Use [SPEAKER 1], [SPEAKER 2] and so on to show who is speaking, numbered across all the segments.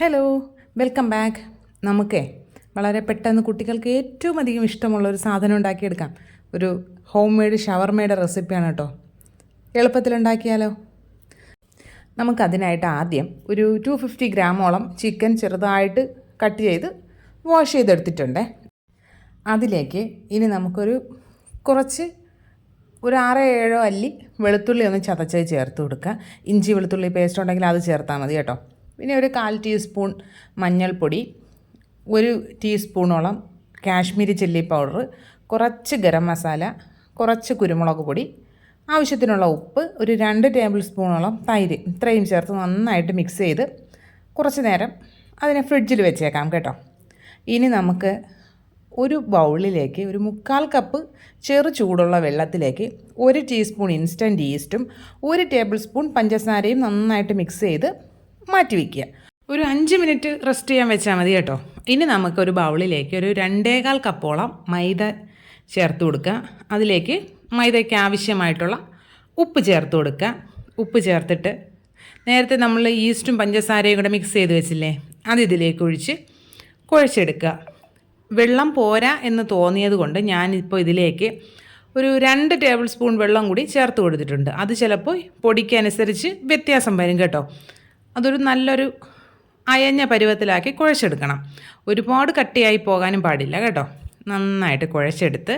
[SPEAKER 1] Hello, welcome back. നമുക്കേ വളരെ പെട്ടെന്ന് കുട്ടികൾക്ക് ഏറ്റവും അധികം ഇഷ്ടമുള്ള ഒരു സാധനം ഉണ്ടാക്കിയെടുക്കാം. ഒരു ഹോം മെയ്ഡ് ഷവർമയുടെ റെസിപ്പിയാണ് കേട്ടോ. എളുപ്പത്തിലുണ്ടാക്കിയാലോ? നമുക്കതിനായിട്ട് ആദ്യം ഒരു 250 ഗ്രാമോളം ചിക്കൻ ചെറുതായിട്ട് കട്ട് ചെയ്ത് വാഷ് ചെയ്തെടുത്തിട്ടുണ്ട്. അതിലേക്ക് ഇനി നമുക്കൊരു കുറച്ച് ഒരു 6-7 അല്ലി വെളുത്തുള്ളി ഒന്ന് ചതച്ച് ചേർത്ത് കൊടുക്കുക. ഇഞ്ചി വെളുത്തുള്ളി പേസ്റ്റ് ഉണ്ടെങ്കിൽ അത് ചേർത്താൽ മതി കേട്ടോ. പിന്നെ ഒരു 1/4 ടീസ്പൂൺ മഞ്ഞൾപ്പൊടി, 1 ടീസ്പൂണോളം കാശ്മീരി ചില്ലി പൗഡർ, കുറച്ച് ഗരം മസാല, കുറച്ച് കുരുമുളക് പൊടി, ആവശ്യത്തിനുള്ള ഉപ്പ്, ഒരു 2 ടേബിൾ സ്പൂണോളം തൈര്, ഇത്രയും ചേർത്ത് നന്നായിട്ട് മിക്സ് ചെയ്ത് കുറച്ച് നേരം അതിനെ ഫ്രിഡ്ജിൽ വെച്ചേക്കാം കേട്ടോ. ഇനി നമുക്ക് ഒരു ബൗളിലേക്ക് ഒരു 1/4 കപ്പ് ചെറു ചൂടുള്ള വെള്ളത്തിലേക്ക് 1 ടീസ്പൂൺ ഇൻസ്റ്റൻറ്റ് ഈസ്റ്റും 1 ടേബിൾ സ്പൂൺ പഞ്ചസാരയും നന്നായിട്ട് മിക്സ് ചെയ്ത് മാറ്റി വയ്ക്കുക. ഒരു 5 മിനിറ്റ് റെസ്റ്റ് ചെയ്യാൻ വെച്ചാൽ മതി കേട്ടോ. ഇനി നമുക്കൊരു ബൗളിലേക്ക് ഒരു 2.25 കപ്പോളം മൈദ ചേർത്ത് കൊടുക്കുക. അതിലേക്ക് മൈദയ്ക്ക് ആവശ്യമായിട്ടുള്ള ഉപ്പ് ചേർത്ത് കൊടുക്കുക. ഉപ്പ് ചേർത്തിട്ട് നേരത്തെ നമ്മൾ ഈസ്റ്റും പഞ്ചസാരയും കൂടെ മിക്സ് ചെയ്ത് വെച്ചില്ലേ, അത് ഇതിലേക്ക് ഒഴിച്ച് കുഴച്ചെടുക്കുക. വെള്ളം പോരാ എന്ന് തോന്നിയത് കൊണ്ട് ഞാനിപ്പോൾ ഇതിലേക്ക് ഒരു 2 ടേബിൾ സ്പൂൺ വെള്ളം കൂടി ചേർത്ത് കൊടുത്തിട്ടുണ്ട്. അത് ചിലപ്പോൾ പൊടിക്കനുസരിച്ച് വ്യത്യാസം വരും കേട്ടോ. അതൊരു നല്ലൊരു അയഞ്ഞ പരുവത്തിലാക്കി കുഴച്ചെടുക്കണം. ഒരുപാട് കട്ടിയായി പോകാനും പാടില്ല കേട്ടോ. നന്നായിട്ട് കുഴച്ചെടുത്ത്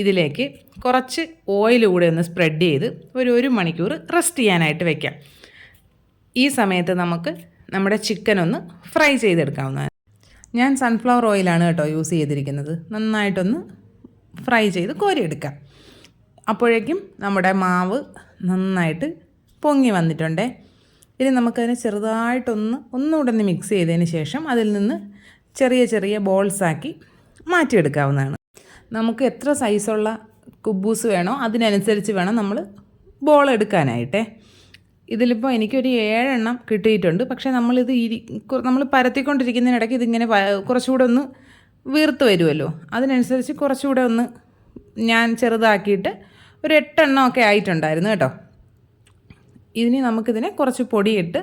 [SPEAKER 1] ഇതിലേക്ക് കുറച്ച് ഓയിൽ കൂടെ ഒന്ന് സ്പ്രെഡ് ചെയ്ത് ഒരു 1 മണിക്കൂർ റെസ്റ്റ് ചെയ്യാനായിട്ട് വയ്ക്കാം. ഈ സമയത്ത് നമുക്ക് നമ്മുടെ ചിക്കൻ ഒന്ന് ഫ്രൈ ചെയ്തെടുക്കാവുന്നതാണ്. ഞാൻ സൺഫ്ലവർ ഓയിലാണ് കേട്ടോ യൂസ് ചെയ്തിരിക്കുന്നത്. നന്നായിട്ടൊന്ന് ഫ്രൈ ചെയ്ത് കോരിയെടുക്കാം. അപ്പോഴേക്കും നമ്മുടെ മാവ് നന്നായിട്ട് പൊങ്ങി വന്നിട്ടുണ്ടേ. ഇനി നമുക്കതിനെ ഒന്നുകൂടെ മിക്സ് ചെയ്തതിന് ശേഷം അതിൽ നിന്ന് ചെറിയ ചെറിയ ബോൾസാക്കി മാറ്റിയെടുക്കാവുന്നതാണ്. നമുക്ക് എത്ര സൈസുള്ള കുബൂസ് വേണോ അതിനനുസരിച്ച് വേണം നമ്മൾ ബോൾ എടുക്കാനായിട്ടേ. ഇതിലിപ്പോൾ എനിക്കൊരു 7 എണ്ണം കിട്ടിയിട്ടുണ്ട്. പക്ഷേ നമ്മൾ പരത്തിക്കൊണ്ടിരിക്കുന്നതിനിടയ്ക്ക് ഇതിങ്ങനെ കുറച്ചുകൂടെ ഒന്ന് വീർത്ത് വരുമല്ലോ, അതിനനുസരിച്ച് കുറച്ചുകൂടെ ഒന്ന് ഞാൻ ചെറുതാക്കിയിട്ട് ഒരു 8 എണ്ണമൊക്കെ ആയിട്ടുണ്ടായിരുന്നു കേട്ടോ. ഇനി നമുക്കിതിനെ കുറച്ച് പൊടിയിട്ട്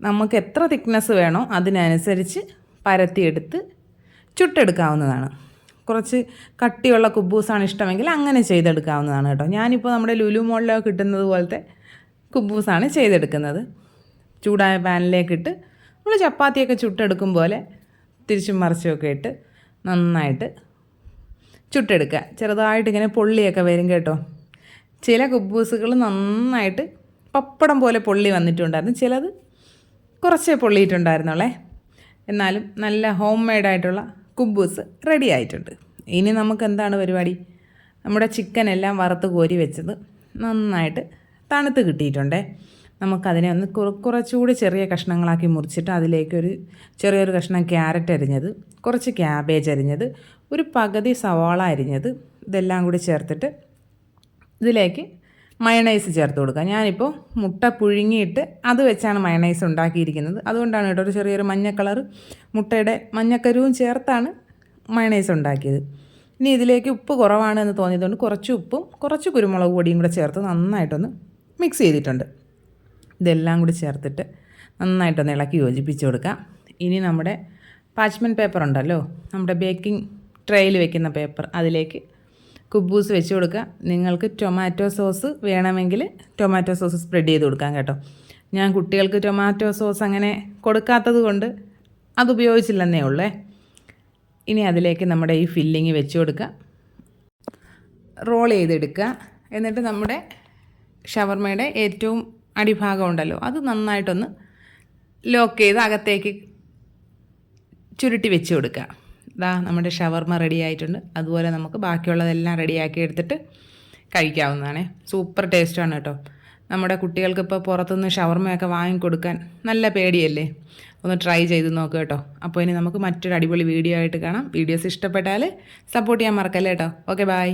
[SPEAKER 1] നമുക്ക് എത്ര തിക്നെസ് വേണോ അതിനനുസരിച്ച് പരത്തിയെടുത്ത് ചുട്ടെടുക്കാവുന്നതാണ്. കുറച്ച് കട്ടിയുള്ള കുബൂസാണ് ഇഷ്ടമെങ്കിൽ അങ്ങനെ ചെയ്തെടുക്കാവുന്നതാണ് കേട്ടോ. ഞാനിപ്പോൾ നമ്മുടെ ലുലു മോളിലൊക്കെ കിട്ടുന്നത് പോലത്തെ കുബൂസാണ് ചെയ്തെടുക്കുന്നത്. ചൂടായ പാനിലേക്കിട്ട് നമ്മൾ ചപ്പാത്തിയൊക്കെ ചുട്ടെടുക്കും പോലെ തിരിച്ചും മറിച്ചുമൊക്കെ ഇട്ട് നന്നായിട്ട് ചുട്ടെടുക്കുക. ചെറുതായിട്ടിങ്ങനെ പൊള്ളിയൊക്കെ വരും കേട്ടോ. ചില കുബൂസുകൾ നന്നായിട്ട് പപ്പടം പോലെ പൊള്ളി വന്നിട്ടുണ്ടായിരുന്നു, ചിലത് കുറച്ചേ പൊള്ളിയിട്ടുണ്ടായിരുന്നുള്ളേ. എന്നാലും നല്ല ഹോം മെയ്ഡായിട്ടുള്ള കുബൂസ് റെഡി ആയിട്ടുണ്ട്. ഇനി നമുക്ക് എന്താണ് പരിപാടി? നമ്മുടെ ചിക്കൻ എല്ലാം വറുത്ത് കോരി വെച്ചത് നന്നായിട്ട് തണുത്ത് കിട്ടിയിട്ടുണ്ടേ. നമുക്കതിനെ ഒന്ന് കുറച്ചുകൂടി ചെറിയ കഷ്ണങ്ങളാക്കി മുറിച്ചിട്ട് അതിലേക്ക് ചെറിയൊരു കഷ്ണം ക്യാരറ്റ് അരിഞ്ഞത്, കുറച്ച് ക്യാബേജ് അരിഞ്ഞത്, ഒരു പകുതി സവാള അരിഞ്ഞത്, ഇതെല്ലാം കൂടി ചേർത്തിട്ട് ഇതിലേക്ക് മയണൈസ് ചേർത്ത് കൊടുക്കുക. ഞാനിപ്പോൾ മുട്ട പുഴുങ്ങിയിട്ട് അത് വെച്ചാണ് മയണൈസ് ഉണ്ടാക്കിയിരിക്കുന്നത്. അതുകൊണ്ടാണ് കേട്ടോ ഒരു ചെറിയൊരു മഞ്ഞ കളർ മുട്ടയുടെ മഞ്ഞക്കരുവും ചേർത്താണ് മയണൈസ് ഉണ്ടാക്കിയത്. ഇനി ഇതിലേക്ക് ഉപ്പ് കുറവാണെന്ന് തോന്നിയതുകൊണ്ട് കുറച്ച് ഉപ്പും കുറച്ച് കുരുമുളക് പൊടിയും കൂടെ ചേർത്ത് നന്നായിട്ടൊന്ന് മിക്സ് ചെയ്തിട്ടുണ്ട്. ഇതെല്ലാം കൂടി ചേർത്തിട്ട് നന്നായിട്ടൊന്ന് ഇളക്കി യോജിപ്പിച്ച് കൊടുക്കാം. ഇനി നമ്മുടെ പാച്ച്മെൻറ്റ് പേപ്പർ ഉണ്ടല്ലോ, നമ്മുടെ ബേക്കിംഗ് ട്രേയിൽ വെക്കുന്ന പേപ്പർ, അതിലേക്ക് കുബൂസ് വെച്ച് കൊടുക്കുക. നിങ്ങൾക്ക് ടൊമാറ്റോ സോസ് വേണമെങ്കിൽ ടൊമാറ്റോ സോസ് സ്പ്രെഡ് ചെയ്ത് കൊടുക്കാം കേട്ടോ. ഞാൻ കുട്ടികൾക്ക് ടൊമാറ്റോ സോസ് അങ്ങനെ കൊടുക്കാത്തത് കൊണ്ട് അതുപയോഗിച്ചില്ലെന്നേ ഉള്ളേ. ഇനി അതിലേക്ക് നമ്മുടെ ഈ ഫില്ലിങ് വെച്ച് കൊടുക്കുക, റോൾ ചെയ്തെടുക്കുക. എന്നിട്ട് നമ്മുടെ ഷവർമയുടെ ഏറ്റവും അടിഭാഗം ഉണ്ടല്ലോ അത് നന്നായിട്ടൊന്ന് ലോക്ക് ചെയ്ത് അകത്തേക്ക് ചുരുട്ടി വെച്ച് കൊടുക്കുക. നമ്മുടെ ഷവർമ റെഡി ആയിട്ടുണ്ട്. അതുപോലെ നമുക്ക് ബാക്കിയുള്ളതെല്ലാം റെഡിയാക്കി എടുത്തിട്ട് കഴിക്കാവുന്നതാണ്. സൂപ്പർ ടേസ്റ്റാണ് കേട്ടോ. നമ്മുടെ കുട്ടികൾക്ക് ഇപ്പോൾ പുറത്തുനിന്ന് ഷവർമയൊക്കെ വാങ്ങിക്കൊടുക്കാൻ നല്ല പേടിയല്ലേ. ഒന്ന് ട്രൈ ചെയ്ത് നോക്കുക കേട്ടോ. അപ്പോൾ ഇനി നമുക്ക് മറ്റൊരു അടിപൊളി വീഡിയോ ആയിട്ട് കാണാം. വീഡിയോസ് ഇഷ്ടപ്പെട്ടാൽ സപ്പോർട്ട് ചെയ്യാൻ മറക്കല്ലേ കേട്ടോ. Okay, by.